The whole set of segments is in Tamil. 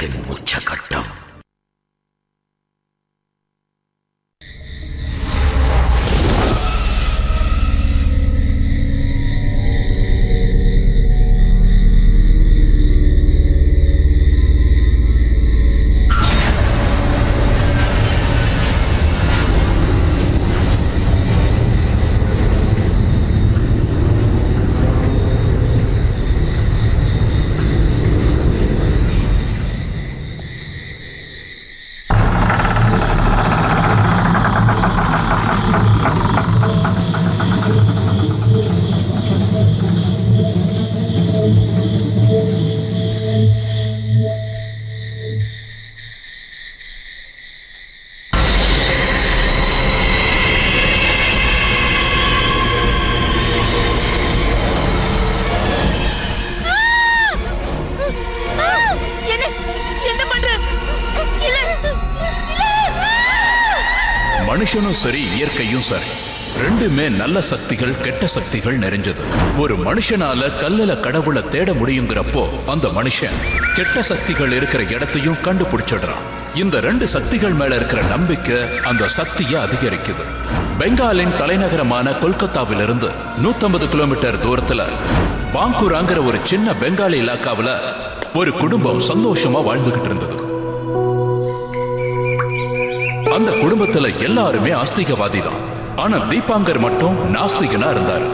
பயத்தின் உச்சகட்டம். மனுஷனும் சரி இயற்கையும் சரி ரெண்டுமே நல்ல சக்திகள் கெட்ட சக்திகள் நிறைஞ்சது. ஒரு மனுஷனால கல்லுல கடவுளை தேட முடியுங்கிறப்போ அந்த மனுஷன் கெட்ட சக்திகள் இருக்கிற இடத்தையும் கண்டுபிடிச்சிடுறான். இந்த ரெண்டு சக்திகள் மேல இருக்கிற நம்பிக்கை அந்த சக்தியை அதிகரிக்குது. பெங்காலின் தலைநகரமான கொல்கத்தாவிலிருந்து 150 கிலோமீட்டர் தூரத்துல பாங்கூராங்கிற ஒரு சின்ன பெங்காலி இலாக்காவில் ஒரு குடும்பம் சந்தோஷமா வாழ்ந்துகிட்டு இருந்தது. அந்த குடும்பத்துல எல்லாருமே ஆஸ்திகவாதி தான். ஆனா தீபாங்கர் மட்டும் நாஸ்திகனா இருந்தாரு.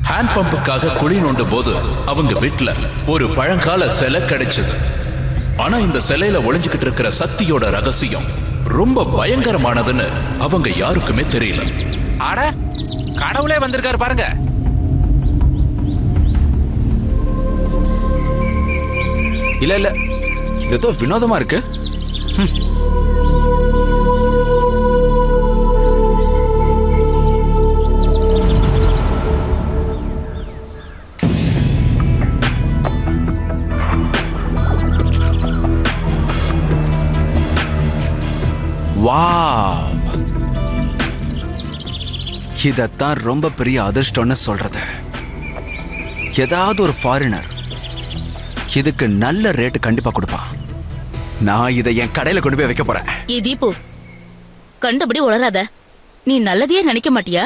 ஹேண்ட் பம்புக்காக குழி நோண்டும் போது அவங்க வீட்டுல ஒரு பழங்கால சிலை கிடைச்சது. ஆனா இந்த சிலையில ஒளிஞ்சுக்கிட்டு இருக்கிற சக்தியோட ரகசியம் ரொம்ப பயங்கரமானதுன்னு அவங்க யாருக்குமே தெரியல. அட, கடவுளே வந்திருக்காரு பாருங்க. இல்ல இல்ல, ஏதோ வினோதமா இருக்கு. வாவ், இதத்தான் ரொம்ப பெரிய அதிர்ஷ்டம்னு சொல்றது. ஏதாவது ஒரு ஃபாரினர் இதுக்கு நல்ல ரேட்டு கண்டிப்பா கொடுப்பான். நான் இதை என் கடையில கொண்டு போய் வைக்க போறேன். தீபு, கண்டபடி உளராத. நீ நல்லதையே நினைக்க மாட்டியா?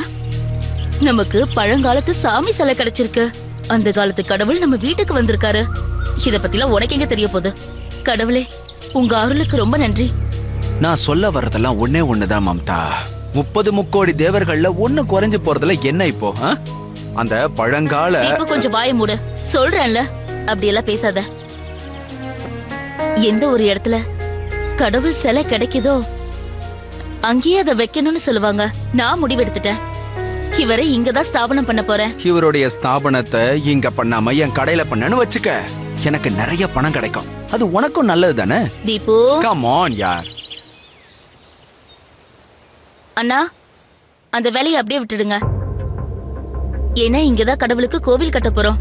நமக்கு பழங்காலத்து சாமி சிலை கிடைச்சிருக்கு. அந்த காலத்து கடவுள் நம்ம வீட்டுக்கு வந்திருக்காரு. இத பத்திலாம் உனக்கு எங்க தெரிய போகுது? கடவுளே, உங்க அருளுக்கு ரொம்ப நன்றி. நான் சொல்ல வர்றதெல்லாம் ஒன்னே ஒண்ணுதான் மம்தா. 30 முக்கோடி தேவர்கள்ல ஒண்ணு குறைஞ்சு போறதுல என்ன இப்போ? அந்த பழங்கால கொஞ்சம் வாய மூடு. சொல்றேன்ல, அப்படியெல்லாம் பேசாத. எந்த ஒரு இடத்துல கடவுள் சிலை கிடைக்குதோ அங்கேயே அதை வைக்கணும்னு சொல்லுவாங்க. நான் முடிவெடுத்துட்டேன். இவரை இங்கதான் ஸ்தாபனம் பண்ண போறேன். இவருடைய ஸ்தாபனத்தை இங்க பண்ணாம என் கடையில பண்ணனு வச்சுக்க. எனக்கு நிறைய பணம் கிடைக்கும். அது உனக்கும் நல்லது தானே? தீபு, கம் ஆன் யார். அண்ணா, அந்த வேலையை அப்படியே விட்டுடுங்க. ஏன்னா இங்கதான் கடவுளுக்கு கோவில் கட்ட போறோம்.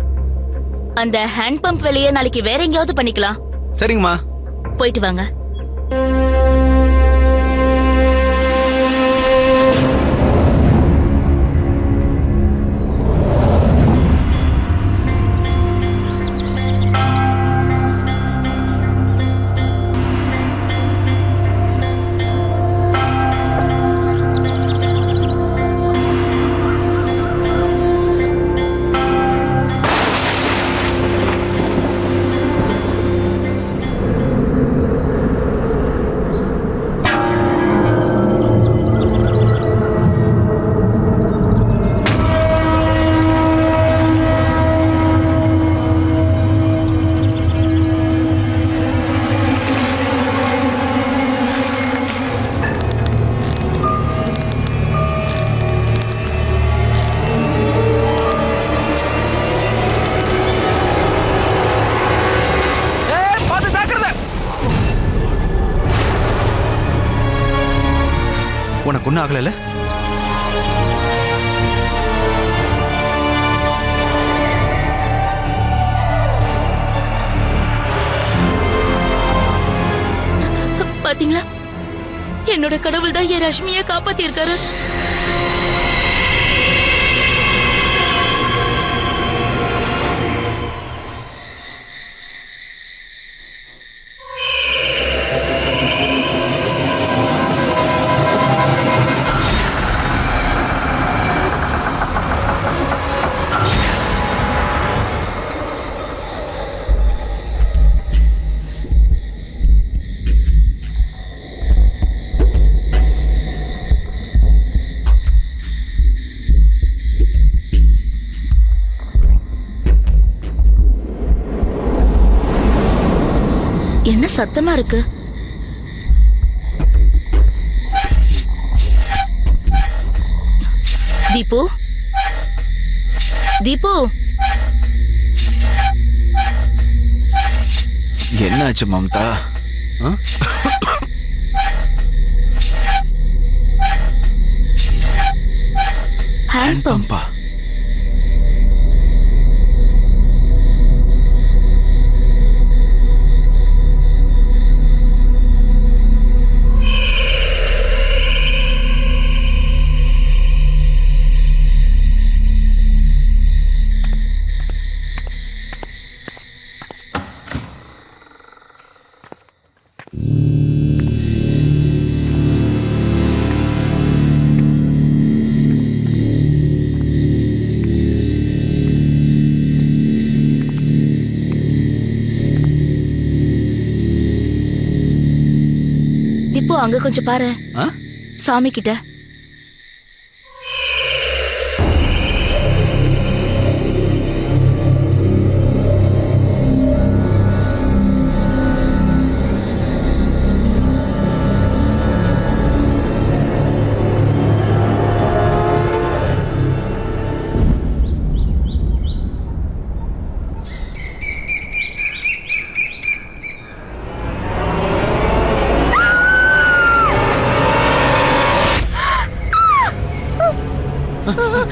அந்த ஹேண்ட் பம்ப் வேலையை நாளைக்கு வேற எங்கேயாவது பண்ணிக்கலாம். சரிங்கம்மா, போயிட்டு வாங்க. உனக்கு ஒன்னும் ஆகல? எங்களோட கடவுள் தான் என் ரஷ்மியை காப்பாத்தி இருக்காரு. என்ன சத்தமா இருக்கு? தீபு, தீபு, என்னாச்சு மம்தா? Hand pump. பம்பா? தீபு, அங்க கொஞ்சம் பாரு. சாமி கிட்ட.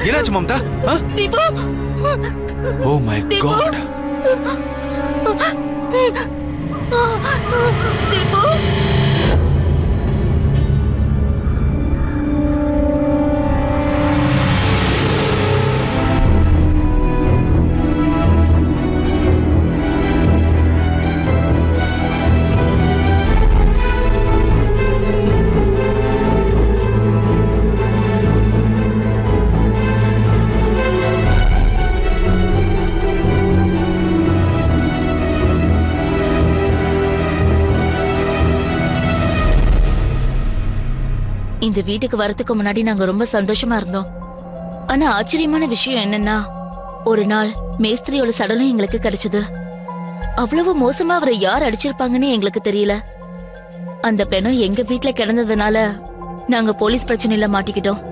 என்னாச்சு Mamta? Deepu, oh my God. Deepu, இந்த வீட்டுக்கு வரதுக்கு முன்னாடி நாங்க ரொம்ப சந்தோஷமா இருந்தோம். ஆனா ஆச்சரியமான விஷயம் என்னன்னா, ஒரு நாள் மேஸ்திரியோட சடலம் எங்களுக்கு கிடைச்சது. அவ்வளவு மோசமா அவரை யார் அடிச்சிருப்பாங்கன்னு எங்களுக்கு தெரியல. அந்த பெணம் எங்க வீட்டுல கிடந்ததுனால நாங்க போலீஸ் பிரச்சனையில மாட்டிக்கிட்டோம்.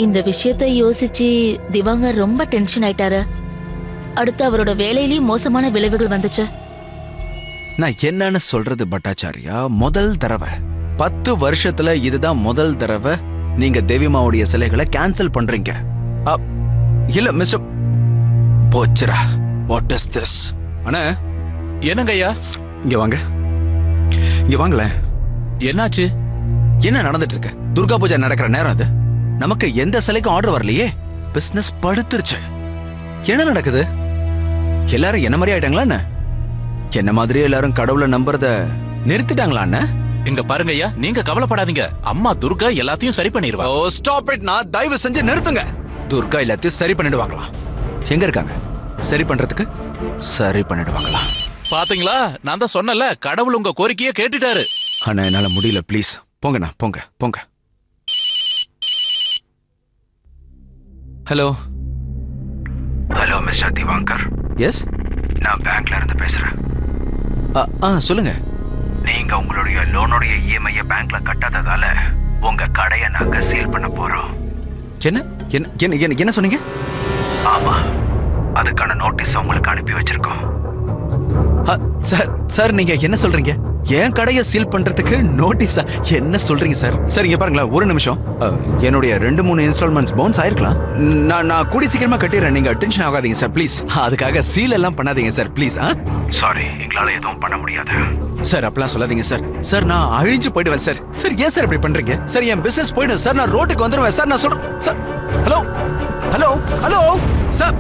இந்த விஷயத்தை யோசிச்சு திவாங்கர் ரொம்ப டென்ஷன் ஆயிட்டாரு. அடுத்து அவரோட வேலையிலயும் மோசமான விளைவுகள் வந்துச்சு. நான் என்னன்னு சொல்றது பட்டாச்சாரியா, முதல் தடவை 10 வருஷத்துல இதுதான் முதல் தடவை நீங்க தேவிமாவுடைய சிலைகளை கேன்சல் பண்றீங்க. இல்ல மிஸ்டர் போச்சரா, வாட் இஸ் திஸ்? அண்ணா, என்னங்க ஐயா? இங்க வாங்க, இங்க வாங்களேன். என்னாச்சு? என்ன நடந்துட்டு இருக்கு? துர்கா பூஜை நடக்கிற நேரம் அது. நமக்கு எந்த சிலைக்கும் ஆர்டர் வரலையே. பிசினஸ் படுத்துருச்சு. என்ன நடக்குது? எல்லாரும் என்ன மாதிரி ஆயிட்டாங்களா என்ன? என்ன மாதிரி எல்லாரும் கடவுளை நம்புறத நிறுத்திட்டாங்களா என்ன? இங்க பாருங்க ஐயா, நீங்க கவலைப்படாதீங்க. அம்மா துர்கா எல்லாத்தையும் சரி பண்ணிடுவா. ஓ ஸ்டாப் இட். நான் தயவு செஞ்சு நிறுத்துங்க. துர்கா எல்லாத்தையும் சரி பண்ணிடுவாங்களா? எங்க இருக்காங்க சரி பண்றதுக்கு? சரி பண்ணிடுவாங்களா? பாத்தீங்களா, நான் தான் சொன்னல, கடவுள் உங்க கோரிக்கையை கேட்டுட்டாரு. அண்ணா என்னால முடியல, ப்ளீஸ் போங்கண்ணா, போங்க போங்க. Hello hello mister Divankar. Yes, நான் பேங்க்ல இருந்து பேசுறேன். சொல்லுங்க. நீங்க உங்களுடைய லோனுடைய இஎம்ஐ பேங்க்ல கட்டாததால உங்க கடையை நாங்க சீல் பண்ண போறோம். என்ன என்ன என்ன சொன்னீங்க? ஆமா, அதுக்கான நோட்டீஸ் உங்களுக்கு அனுப்பி வச்சிருக்கோம். சார் சார் நீங்க என்ன சொல்றீங்க? என் கடையை சீல் பண்றதுக்கு நோட்டீஸா? என்ன சொல்றீங்க சார்? சார் இங்க பாருங்களேன், ஒரு நிமிஷம். என்னுடைய 2-3 இன்ஸ்டால்மெண்ட்ஸ் பவுன்ஸ் ஆயிருக்கலாம். நான் கூடி சீக்கிரமா கட்டிடுறேன். நீங்க டென்ஷன் ஆகாதீங்க சார் ப்ளீஸ். அதுக்காக சீல் எல்லாம் பண்ணாதீங்க சார் ப்ளீஸ். சாரி, எங்களால எதுவும் பண்ண முடியாது. சார் அப்பெல்லாம் சொல்லாதீங்க சார். சார் நான் அழிஞ்சு போயிடுவேன் சார். சார் ஏன் சார் இப்படி பண்றீங்க? சார் என் பிசினஸ் போயிடும் சார். நான் ரோட்டுக்கு வந்துருவேன் சார். நான் சொல்றேன் sir. Hello hello hello sir.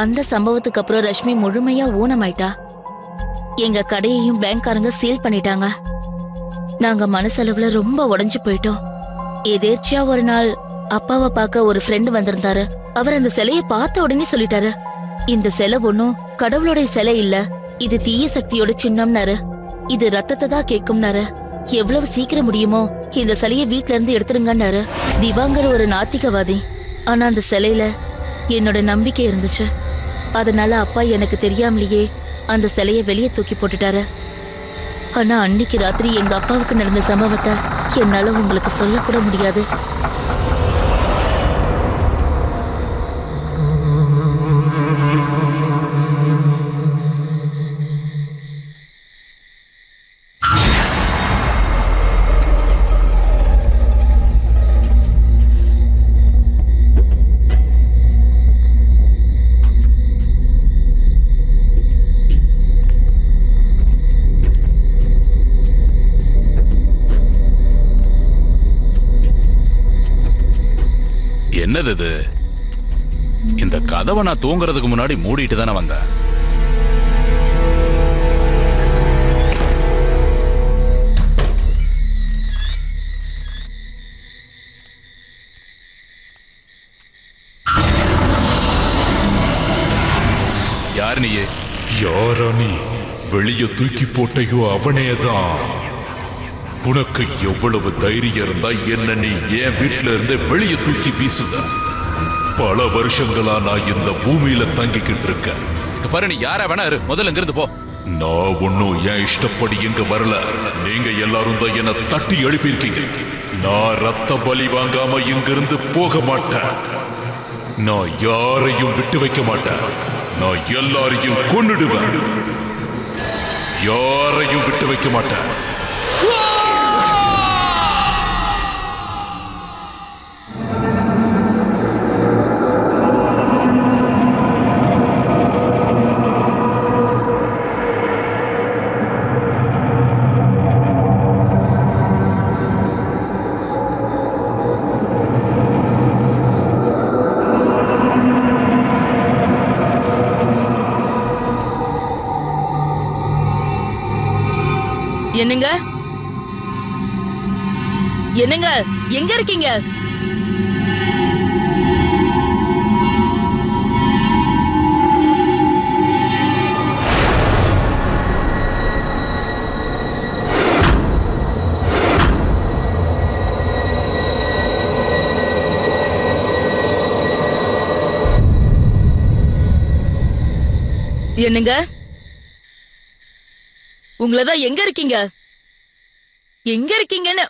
அந்த சம்பவத்துக்கு அப்புறம் ரஷ்மி முழுமையா ஊனமாயிட்டா. எங்க கடையையும் பேங்க்காரங்க சீல் பண்ணிட்டாங்க. நாங்க மனசளவுல ரொம்ப உடைஞ்சு போயிட்டோம். எதேர்ச்சியா ஒரு நாள் அப்பாவை பார்க்க ஒரு ஃப்ரெண்டு வந்திருந்தாரு. அவர் அந்த சிலைய பார்த்த உடனே சொல்லிட்டாரு, இந்த சிலை ஒண்ணும் கடவுளுடைய சிலை இல்ல, இது தீய சக்தியோட சின்னம்னாரு. இது ரத்தத்தை தான் கேட்கும்னாரு. எவ்வளவு சீக்கிரம் முடியுமோ இந்த சிலைய வீட்ல இருந்து எடுத்துருங்கன்னாரு. திவாங்கர் ஒரு நாத்திகவாதி. ஆனா அந்த சிலையில என்னோட நம்பிக்கை இருந்துச்சு. அதனால அப்பா எனக்கு தெரியாமலேயே அந்த சிலைய வெளியே தூக்கி போட்டுட்டாரு. ஆனா அன்னைக்கு ராத்திரி எங்க அப்பாவுக்கு நடந்த சம்பவத்தை என்னால உங்களுக்கு சொல்லக்கூட முடியாது. என்னது இது? இந்த கதவை நான் தூங்குறதுக்கு முன்னாடி மூடிட்டு தானே வந்தேன். யார் நீயே? யாரா நீ? வெளியே தூக்கி போட்டையோ அவனேதான். உனக்கு எவ்வளவு தைரியம் இருந்தா என்ன நீ என் வீட்டுல இருந்து வெளியே தூக்கி வீசுத? பல வருஷங்களா நான் இந்த பூமியில தங்கிக்கிட்டு இருக்கேன். பாரு, நீ யாரா வேணா இரு, முதல்ல இங்கிருந்து போ. நான் ஒன்னும் என் இஷ்டப்படி இங்க வரல. நீங்க எல்லாரும் தான் என்ன தட்டி எழுப்பியிருக்கீங்க. நான் ரத்த பலி வாங்காம இங்கிருந்து போக மாட்டேன். நான் யாரையும் விட்டு வைக்க மாட்டேன். நான் எல்லாரையும் கொன்னுடுவேன். யாரையும் விட்டு வைக்க மாட்டேன். என்னங்க என்னங்க, எங்க இருக்கீங்க? என்னங்க? உங்களதான் எங்க இருக்கீங்க? எங்க இருக்கீங்கன்னு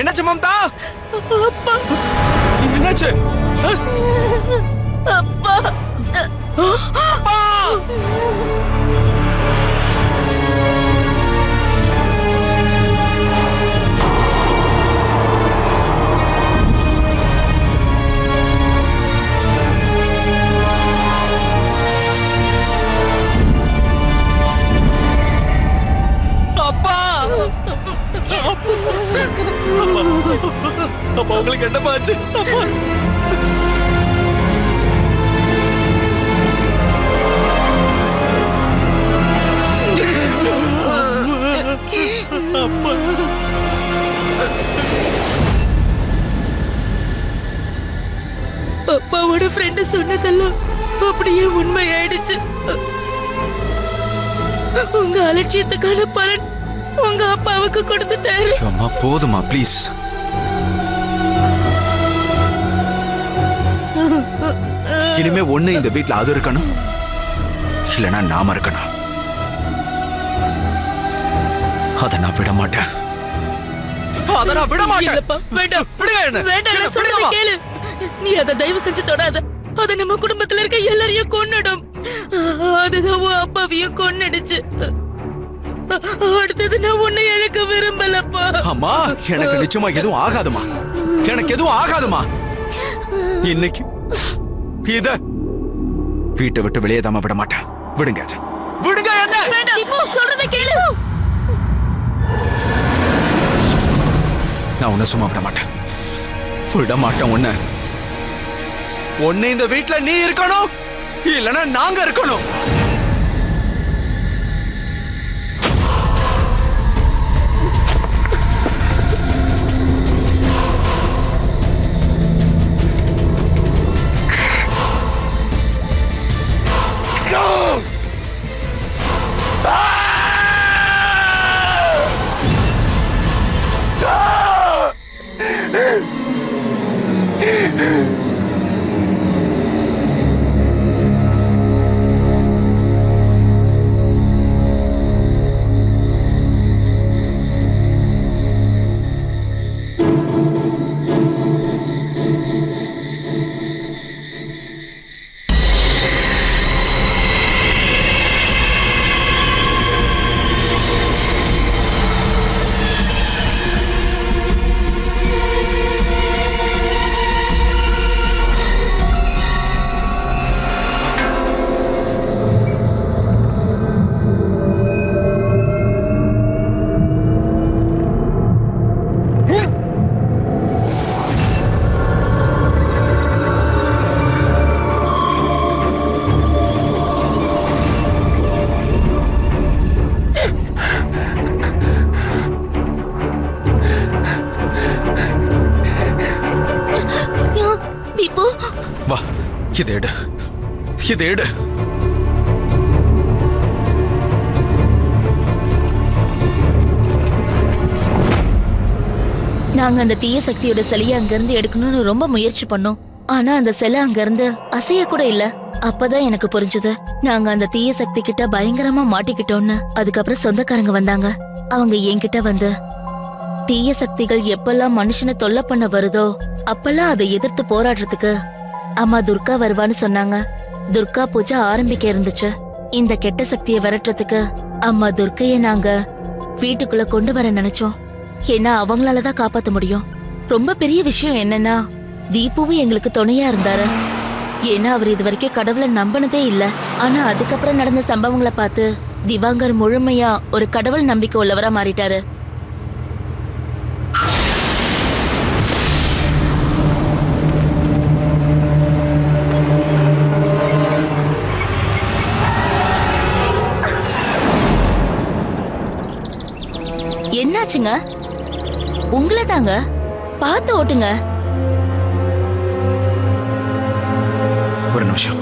என்னாச்சு மம்தா? அப்பா, என்னாச்சு? அப்பா, அப்பா! அப்பா, உங்களுக்கு என்னப்பா ஆச்சு? அப்பா, அப்பா, அப்பாவோட ஃப்ரெண்ட் சொன்னதெல்லாம் அப்படியே உண்மை ஆயிடுச்சு. உங்க அலட்சியத்துக்கான பலன் உங்க அப்பாவுக்கு கொடுத்துட்டாரு. அம்மா போதுமா ப்ளீஸ். இனிமே ஒண்ணு இந்த வீட்ல அது இருக்கணும், இல்லனா நாம இருக்கணும். அத நான் விட மாட்டேன். அத நான் விட மாட்டேன். இல்லப்பா, வேண்டாம். விடுங்க என்ன. வேண்டாம், நான் சொல்றதை கேளு. நீ அதை தயவு செஞ்சு தொடாத. அது நம்ம குடும்பத்துல இருக்க எல்லாரையும் கொன்னுடும். அதுதான் உன் அப்பாவையும் கொன்னுடுச்சு. அடுத்தது நான் உன்னை இழக்க விரும்பலப்பா. அம்மா, எனக்கு நிச்சயமா எதுவும் ஆகாதுமா. எனக்கு எதுவும் ஆகாதுமா. இன்னைக்கு இத வீட்டை விட்டு வெளியே தாம விட மாட்டேன். விடுங்க, விடுங்க என்ன. வேண்டாம், இப்போ சொல்றதை கேளு. நான் உன்னை சும்மா விட மாட்டேன். விட மாட்டேன் உன்னை. ஒண்ணு இந்த வீட்ல நீ இருக்கணும், இல்லனா நாங்க இருக்கணும். வா, இதை எடு, இதை எடு. நாங்க அந்த தீய சக்தியோட சிலையை அங்க இருந்து எடுக்கணும்னு ரொம்ப முயற்சி பண்ணோம். ஆனா அந்த சிலை அங்க இருந்து அசைய கூட இல்ல. அப்பதான் எனக்கு புரிஞ்சது, நாங்க அந்த தீய சக்தி கிட்ட பயங்கரமா மாட்டிக்கிட்டோம்னு. அதுக்கப்புறம் சொந்தக்காரங்க வந்தாங்க. அவங்க என்கிட்ட வந்து, தீய சக்திகள் எப்பெல்லாம் மனுஷனை தொல்லை பண்ண வருதோ அப்பெல்லாம் அதை எதிர்த்து போராடுறதுக்கு அம்மா துர்கா வருவான்னு சொன்னாங்க. துர்கா பூஜை ஆரம்பிக்க இருந்துச்சு. இந்த கெட்ட சக்தியை விரட்டுறதுக்கு அம்மா துர்க்கைய நாங்க வீட்டுக்குள்ள கொண்டு வர நினைச்சோம். ஏன்னா அவங்களாலதான் காப்பாத்த முடியும். ரொம்ப பெரிய விஷயம் என்னன்னா, தீபுவும் எங்களுக்கு துணையா இருந்தாரு. ஏன்னா அவர் இது வரைக்கும் கடவுளை நம்பினதே இல்ல. ஆனா அதுக்கப்புறம் நடந்த சம்பவங்களை பார்த்து திவாங்கர் முழுமையா ஒரு கடவுள் நம்பிக்கை உள்ளவரா மாறிட்டாரு. என்னாச்சுங்க? உங்களை தாங்க. பார்த்து ஓட்டுங்க. ஒரு நிமிஷம்.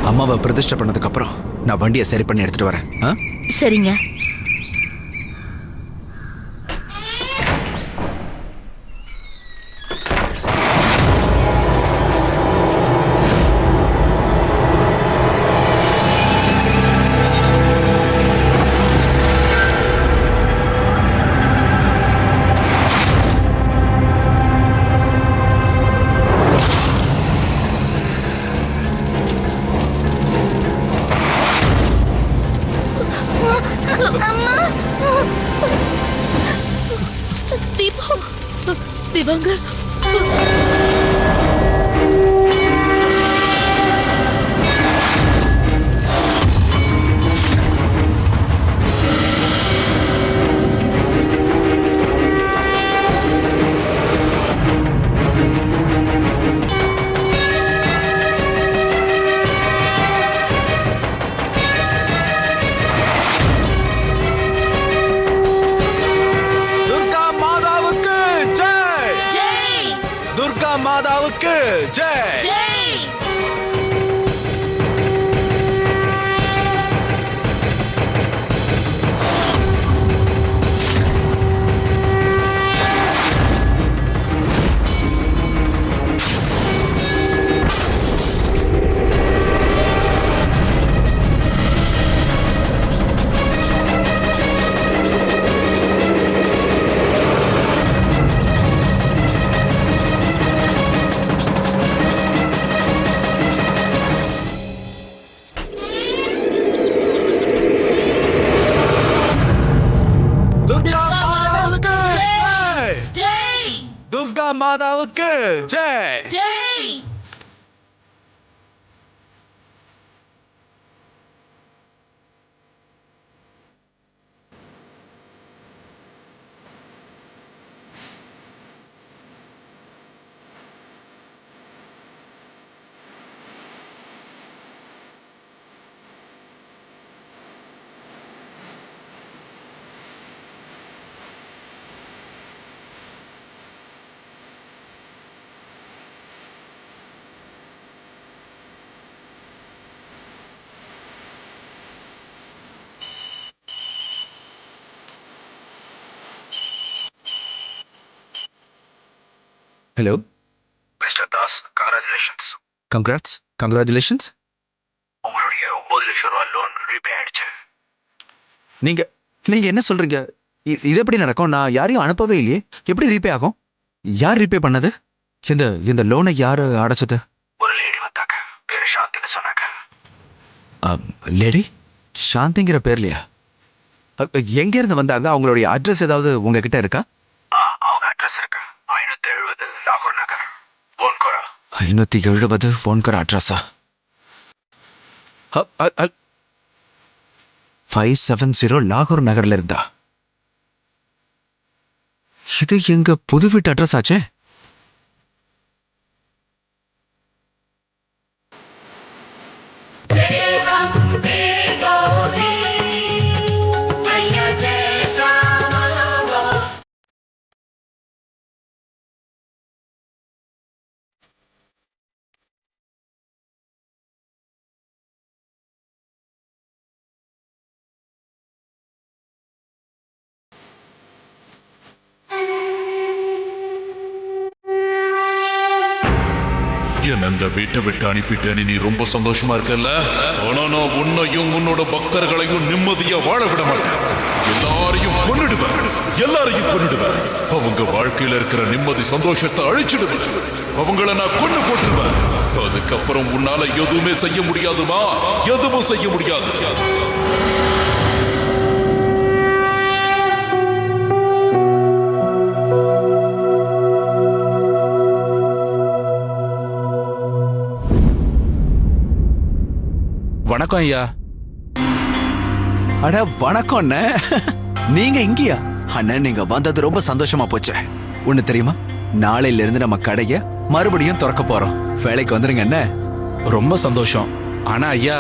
அம்மாவை பிரதிஷ்டை பண்ணதுக்கு அப்புறம் நான் வண்டியை சரி பண்ணி எடுத்துட்டு வரேன். சரிங்க. திவாங்கர், மாதாவுக்கு ஜெய். மாதாவுக்கு ஜெய். Hello mister Das, congratulations. Congratulations. உங்களுடைய 9 லட்சம் ரூபாய் லோன் ரீபே ஆயிடுச்சு. நீங்க நீங்க என்ன சொல்றீங்க? இது எப்படி நடக்கும்? நான் யாரையும் அனுப்பவே இல்லையே. எப்படி ரீபே ஆகும்? யார் ரீபே பண்ணது? இந்த இந்த லோனை யாரு அடைச்சது? ஒரு லேடி வந்தாங்க, பேரு சாந்தின்னு சொன்னாங்க. லேடி சாந்திங்கிற பேர்லையா? எங்க இருந்து வந்தாங்க? அவங்களுடைய அட்ரஸ் ஏதாவது உங்ககிட்ட இருக்கா? அவங்க அட்ரஸ் இருக்கு. 570 லாகூர் நகர், போன்கோரா. 570 போன்கர் அட்ரஸா? 570 லாகூர் நகர்ல இருந்தா? இது எங்க புது வீட்டு அட்ரஸ் ஆச்சே. என்ன இந்த வீட்டை விட்டு அனுப்பிட்டேன்னு நீ ரொம்ப சந்தோஷமா இருக்கல்ல? ஆனா நான் உன்னையும் உன்னோட பக்தர்களையும் நிம்மதியா வாழ விட மாட்டேன். எல்லாரையும் கொன்னுடுவேன். அவங்க வாழ்க்கையில இருக்கிற நிம்மதி சந்தோஷத்தை அழிச்சிடுவேன். அவங்கள நான் கொண்டு போட்டுருவேன். அதுக்கப்புறம் உன்னால எதுவுமே செய்ய முடியாதுமா? எதுவும் செய்ய முடியாது. வணக்கம் ஐயா. அட வணக்கம் அண்ணே. நீங்க இங்கயா? அண்ணன் நீங்க வந்தது ரொம்ப சந்தோஷமா போச்சு. ஒண்ணு தெரியுமா, நாளையில இருந்து நம்ம கடைய மறுபடியும் திறக்க போறோம். வேலைக்கு வந்துருங்க அண்ணே. ரொம்ப சந்தோஷம். ஆனா ஐயா,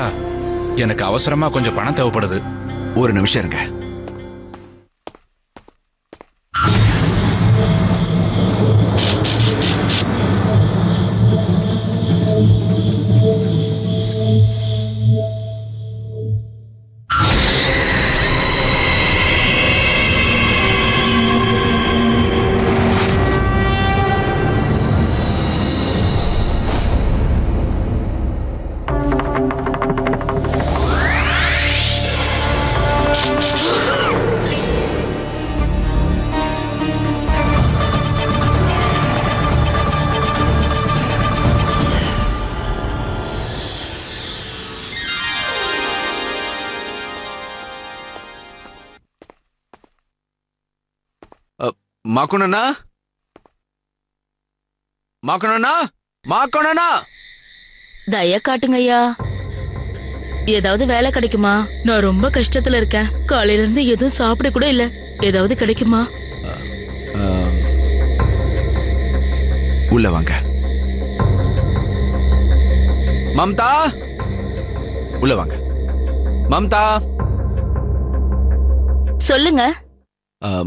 எனக்கு அவசரமா கொஞ்சம் பணம் தேவைப்படுது. ஒரு நிமிஷம் இருங்க. மாக்கணும்னா தய காட்டுங்க ஐயா. ஏதாவது வேலை கிடைக்குமா? நான் ரொம்ப கஷ்டத்துல இருக்கேன். காலையில இருந்து எதுவும் சாப்பிட கூட இல்ல. ஏதாவது கிடைக்குமா? உள்ள வாங்க. மம்தா, உள்ள வாங்க. மம்தா. சொல்லுங்க.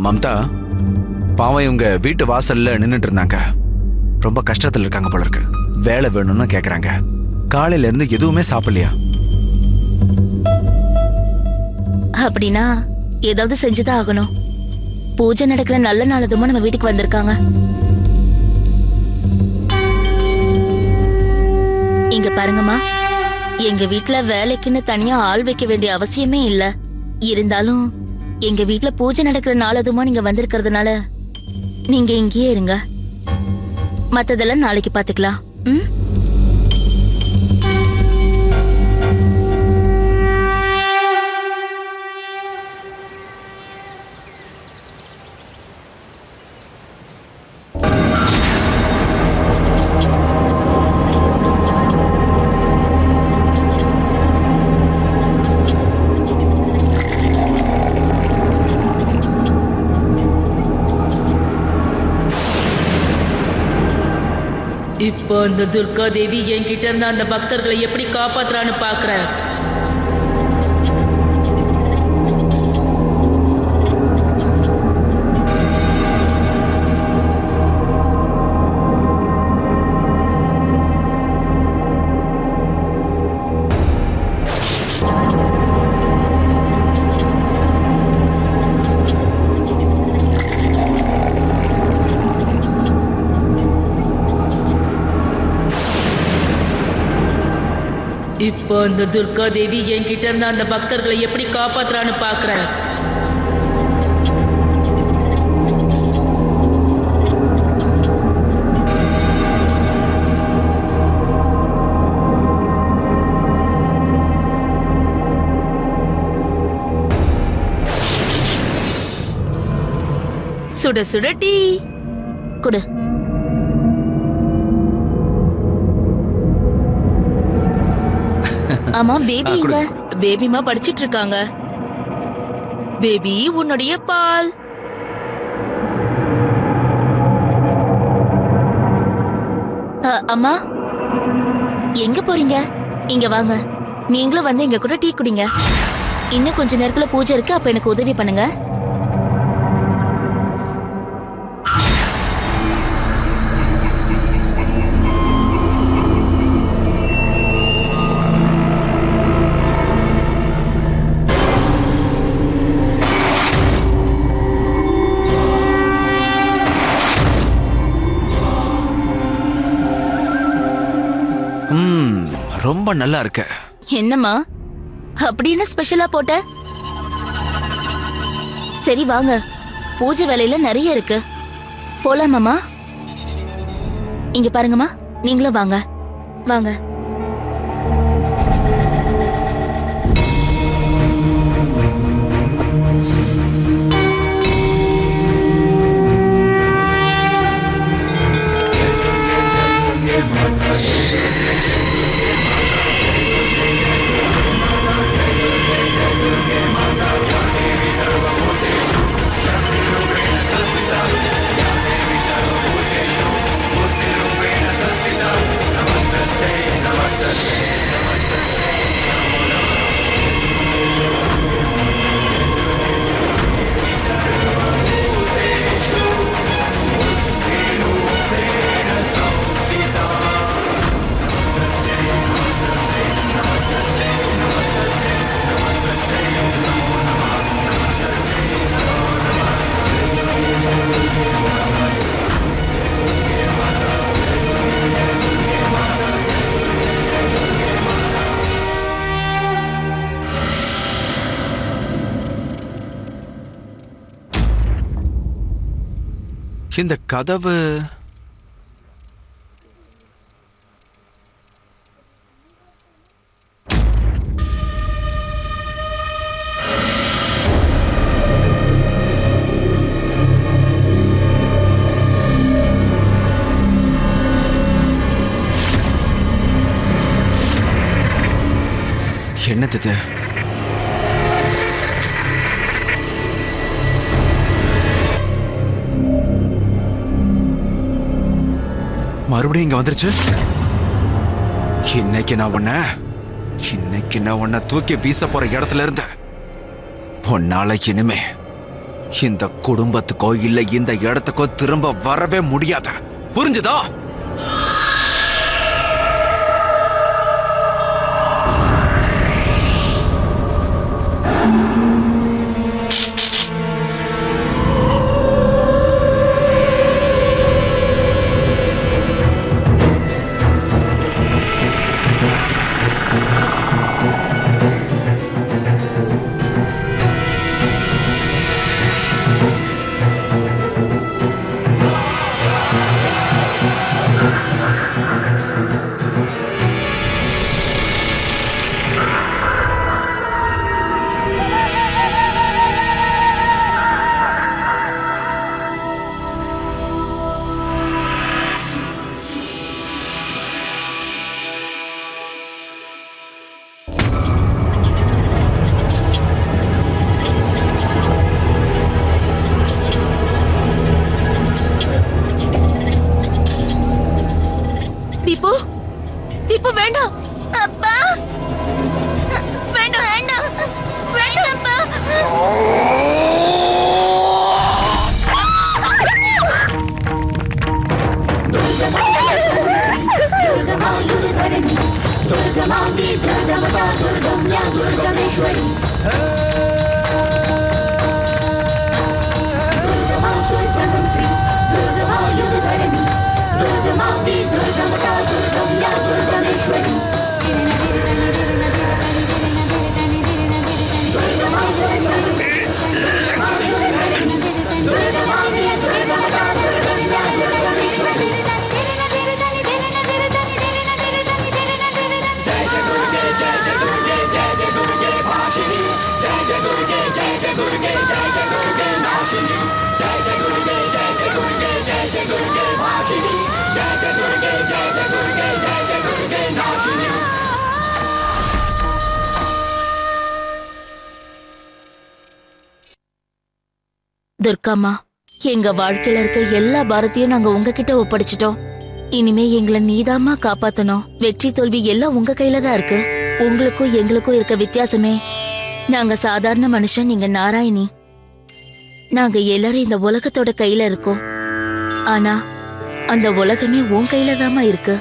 மம்தா, பாவம் இவங்க வீட்டு வாசல்ல நின்னுட்டு இருந்தாங்க. ரொம்ப கஷ்டத்துல இருக்காங்க போல இருக்கு. வேலை வேணும்னு கேக்குறாங்க. காலையில இருந்து எதுவுமே சாப்பிடலையா? அப்படின்னா ஏதாவது செஞ்சுதான் ஆகணும். பூஜை நடக்கிற நல்ல நாளதுமா நம்ம வீட்டுக்கு வந்திருக்காங்க. இங்க பாருங்கம்மா, எங்க வீட்டுல வேலைக்குன்னு தனியா ஆள் வைக்க வேண்டிய அவசியமே இல்ல. இருந்தாலும் எங்க வீட்டுல பூஜை நடக்கிற நாளதுமா நீங்க வந்திருக்கிறதுனால நீங்க இங்கேயே இருங்க. மத்ததெல்லாம் நாளைக்கு பாத்துக்கலாம். இப்போ அந்த துர்கா தேவி என்கிட்ட இருந்த அந்த பக்தர்களை எப்படி காப்பாத்துறான்னு பாக்குறேன். இப்போ அந்த துர்கா தேவி என்கிட்ட இருந்த அந்த பக்தர்களை எப்படி காப்பாத்துறான்னு பாக்குறேன். சுட சுட டீ குடு. ஆமா பேபி இங்க. பேபிமா படிச்சிட்டு இருக்காங்க. பேபி உன்னுடைய பால். அம்மா எங்க போறீங்க? இங்க வாங்க. நீங்களும் வந்து எங்க கூட டீ குடிங்க. இன்னும் கொஞ்ச நேரத்துல பூஜை இருக்கு, அப்ப எனக்கு உதவி பண்ணுங்க. ரொம்ப நல்லா இருக்கு. என்னம்மா அப்படி என்ன ஸ்பெஷலா போட்ட? சரி வாங்க, பூஜை வேலையில நிறைய இருக்கு, போலாமாமா? இங்க பாருங்கம்மா, நீங்களும் வாங்க வாங்க. இந்த கதவு என்னது? மறுபடியும் இங்க வந்துருச்சு. இன்னைக்கு நான் உன்னை தூக்கி வீச போற இடத்துல இருந்த உன்னால இனிமே இந்த குடும்பத்துக்கோ இல்ல இந்த இடத்துக்கோ திரும்ப வரவே முடியாது. புரிஞ்சுதா? இப்போ வேண்டாம் அப்பா, வேண்டாம் வேண்டாம் வேண்டாம் Jai Jai Gurge, Jai Jai Gurge, Jai Jai Gurge, Nashini, Jai Jai Gurge. Durgamma, எங்க வாழ்க்கையில இருக்க எல்லா பாரத்தையும் நாங்க உங்ககிட்ட ஒப்படைச்சிட்டோம். இனிமே எங்களை நீதாம்மா காப்பாத்தணும். வெற்றி தோல்வி எல்லாம் உங்க கையில தான் இருக்கு. உங்களுக்கும் எங்களுக்கும் இருக்க வித்தியாசமே, நாங்க சாதாரண மனுஷன், நீங்க நாராயணி. நாங்க எல்லாரும் இந்த உலகத்தோட கையில இருக்கோம். ஆனா அந்த உலகமே உன் கையில தாமா இருக்கு.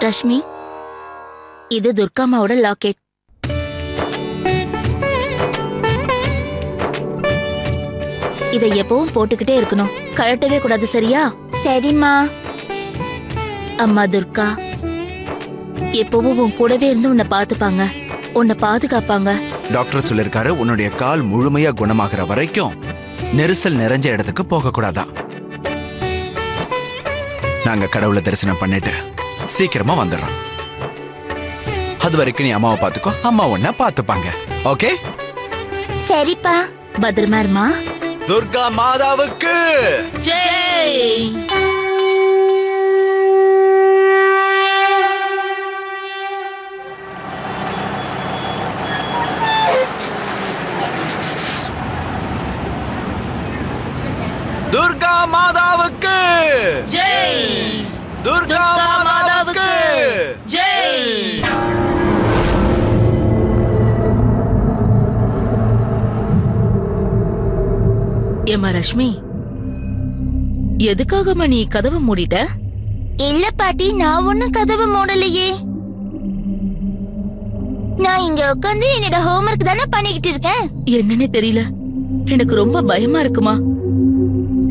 ரஷ்மி, இது துர்காமாவோட லாக்கெட். இதை எப்பவும் போட்டுக்கிட்டே இருக்கணும், கழட்டவே கூடாது, சரியா? சரிம்மா. அம்மா துர்கா எப்பவும் உன் கூடவே இருந்து உன்னை பாத்துப்பாங்க, உன்னை பாதுகாப்பாங்க. டாக்டர் சொல்லிருக்காரு, உன்னுடைய கால் முழுமையா குணமாகிற வரைக்கும் நெரிசல் நிறைஞ்ச இடத்துக்கு போக கூடாதா. நாங்க கடவுளை தரிசனம் பண்ணிட்டு சீக்கிரமா வந்துடுறோம். அது வரைக்கும் நீ அம்மாவை பாத்துக்கோ, அம்மா உன்னை பாத்துப்பாங்க. ஓகே? சரிப்பா, பத்திரமா இருமா. துர்கா மாதாவுக்கு ஜெய். துர்கா மாதாவுக்கு ஜெய். துர்கா மாதாவுக்கு ஜெய். ஏமா ரஷ்மி, எதுக்காகமா நீ கதவை மூடிட்ட? இல்ல பாட்டி, நான் ஒண்ணும் கதவை மூடலையே. நான் இங்க உட்காந்து என்னோட ஹோம்வொர்க் தானே பண்ணிக்கிட்டு இருக்கேன். என்னன்னு தெரியல, எனக்கு ரொம்ப பயமா இருக்குமா.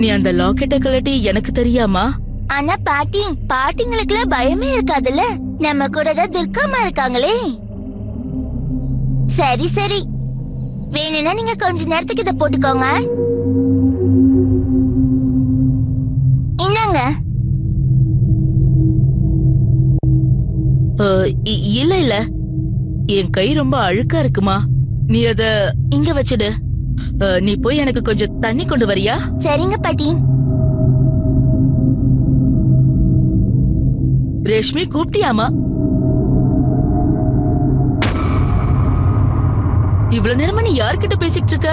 நீ அந்த லாக்கெட்டை கழட்டி எனக்கு தெரியாமா? ஆனா பாட்டி, பாட்டிங்களுக்குலாம் பயமே இருக்காதுல்ல, நம்ம கூட தான் துர்காமா இருக்காங்களே. சரி சரி, வேணும்னா நீங்க கொஞ்ச நேரத்துக்கு இதை போட்டுக்கோங்க. என்னங்க? இல்ல இல்ல, என் கை ரொம்ப அழுக்கா இருக்குமா, நீ அத இங்க வச்சிடு. நீ போய் எனக்கு கொஞ்சம் தண்ணி கொண்டு வரியா? சரிங்க பாட்டி. ரேஷ்மி கூப்பிட்டியாமா? இவ்வளவு நேரமா நீ யார்கிட்ட பேசிட்டு இருக்க?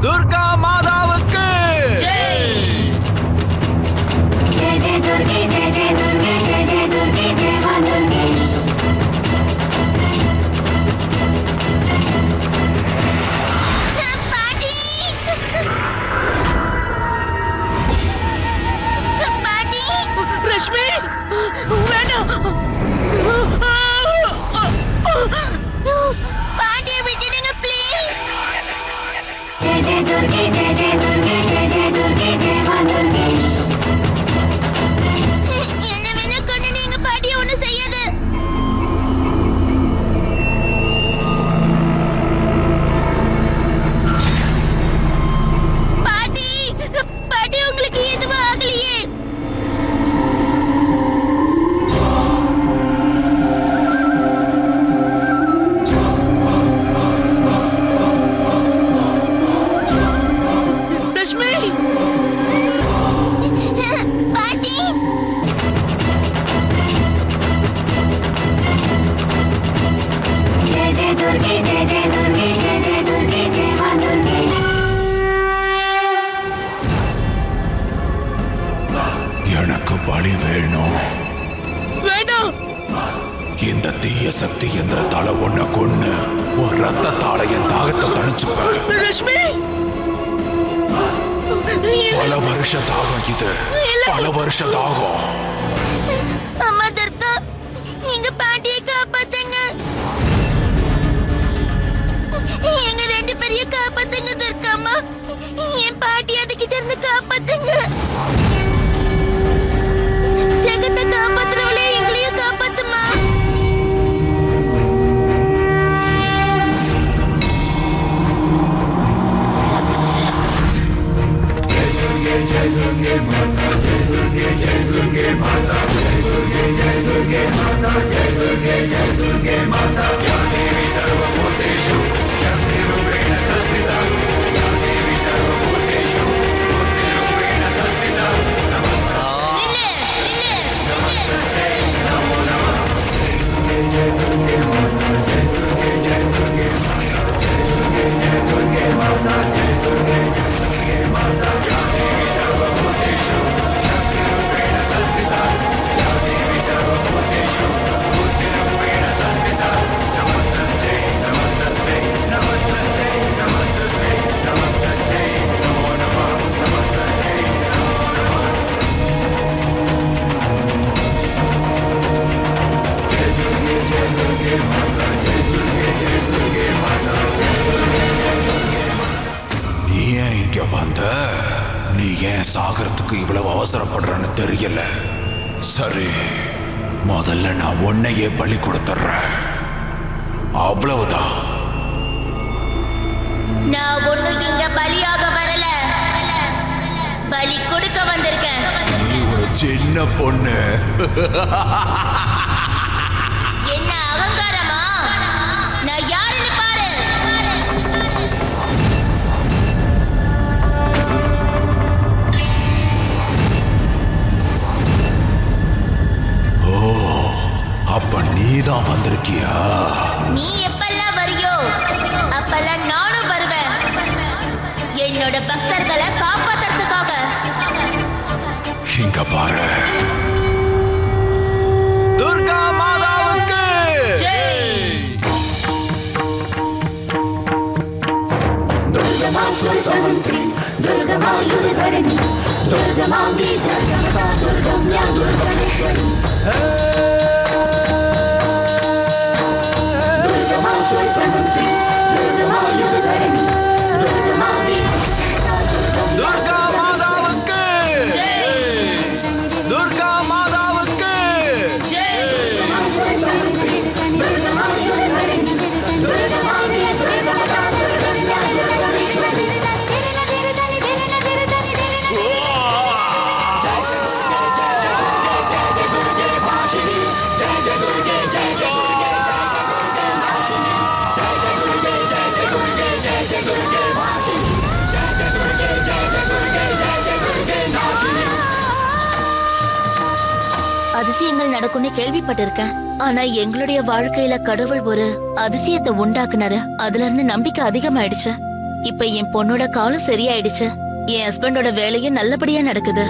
துர்கா மாதாவுக்கு பாட்டி பாட்டி. ரஷ்மி வேண்டாம், பாட்டியை விட்டுடுங்க ப்ளீஸ். என்ன வேணா கொண்டு நீங்க பாட்டியை ஒண்ணு செய்யாது. பாட்டி பாட்டி, உங்களுக்கு எதுவும் ஆகலையே? ரஷ்மி பாட்டி எனக்கு பலி வேணும். வேண்டாம். இந்த தீய சக்தி எந்திரத்தால ஒன்ன கொன்னு ஒரு ரத்தத்தால என் தாகத்தை தணிச்சுப்பேன். ரஷ்மி பல வருஷ தாகம் இது, பல வருஷ தாகம். அம்மா துர்கா, நீங்க பாட்டியை காப்பாத்துங்க. கிட்ட இருந்து காப்பாத்துங்க. ஜெகத்தை காப்பாத்துறவளே எங்களையும் காப்பாத்துமா. நீ ஏன் இங்க வந்த? நீ ஏன் சாகறதுக்கு இவ்வளவு அவசரப்படுறன்னு தெரியல. சரி, முதல்ல நான் உன்னையே பலி கொடுத்துறேன், அவ்வளவுதான். நான் ஒண்ணு இங்க பலியாக வரல, பலி கொடுக்க வந்திருக்கேன். நீ ஒரு சின்ன பொண்ணு. என்ன அகங்காரமா? நான் யாருன்னு பாரு. ஓ, அப்ப நீதான் வந்திருக்கியா? நீ எப்பெல்லாம் வரியோ அப்பெல்லாம் நானும் வருவேன், என்னோட பக்தர்களை காப்பாத்துறதுக்காக. இங்க பாரு, துர்கா மாதாவுக்கு दुर्गमा सुरसमन्त्री दुर्गमा युधधरणि दुर्गमा बीजगर्भा दुर्गम्या दुर्गमेश्वरी दुर्गमा सुरसमन्त्री दुर्गमा युधधरणि दुर्गमा बीजगर्भा துர்கா மாதாவுக்கு துர்கா மாதாவுக்கு दुर्गमा सुरसमन्त्री दुर्गमा युधधरणि दुर्गमा बीजगर्भा दुर्गम्या दुर्गमेश्वरी அதிசயங்கள் நடக்கும்னு கேள்விப்பட்டிருக்கேன். ஆனா எங்களுடைய வாழ்க்கையில கடவுள் ஒரு அதிசயத்தை உண்டாக்குனாரு. அதுல இருந்து நம்பிக்கை அதிகமாயிடுச்சு. இப்ப என் பொண்ணோட காலம் சரியாயிடுச்சு. என் ஹஸ்பண்டோட வேலையும் நல்லபடியா நடக்குது.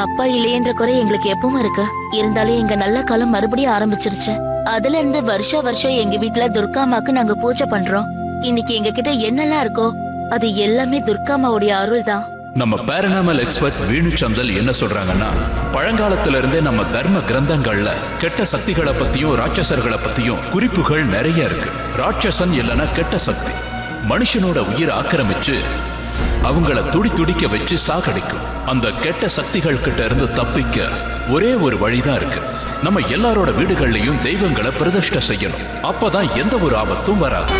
அப்பா இல்லையன்ற குறை எங்களுக்கு எப்பவும் இருக்கு. இருந்தாலும் எங்க நல்ல காலம் மறுபடியும் ஆரம்பிச்சிருச்சு. அதுல இருந்து வருஷம் எங்க வீட்டுல துர்காமாக்கு நாங்க பூஜை பண்றோம். இன்னைக்கு எங்க கிட்ட என்னெல்லாம் இருக்கோ அது எல்லாமே துர்காமாவுடைய அருள் தான். நம்ம பேரனாமல் எக்ஸ்பர்ட் வீணு சந்தல் என்ன சொல்றாங்கன்னா, பழங்காலத்துல இருந்தே நம்ம தர்ம கிரந்தங்கள்ல கெட்ட சக்திகளை பத்தியும் ராட்சசர்களை பத்தியும் குறிப்புகள் நிறைய இருக்கு. ராட்சசன் இல்லைன்னா கெட்ட சக்தி மனுஷனோட உயிரை ஆக்கிரமிச்சு அவங்கள துடிக்க வச்சு சாகடிக்கும். அந்த கெட்ட சக்திகள் கிட்ட இருந்து தப்பிக்க ஒரே ஒரு வழிதான் இருக்கு. நம்ம எல்லாரோட வீடுகள்லயும் தெய்வங்களை பிரதிஷ்டை செய்யணும். அப்பதான் எந்த ஒரு ஆபத்தும் வராது.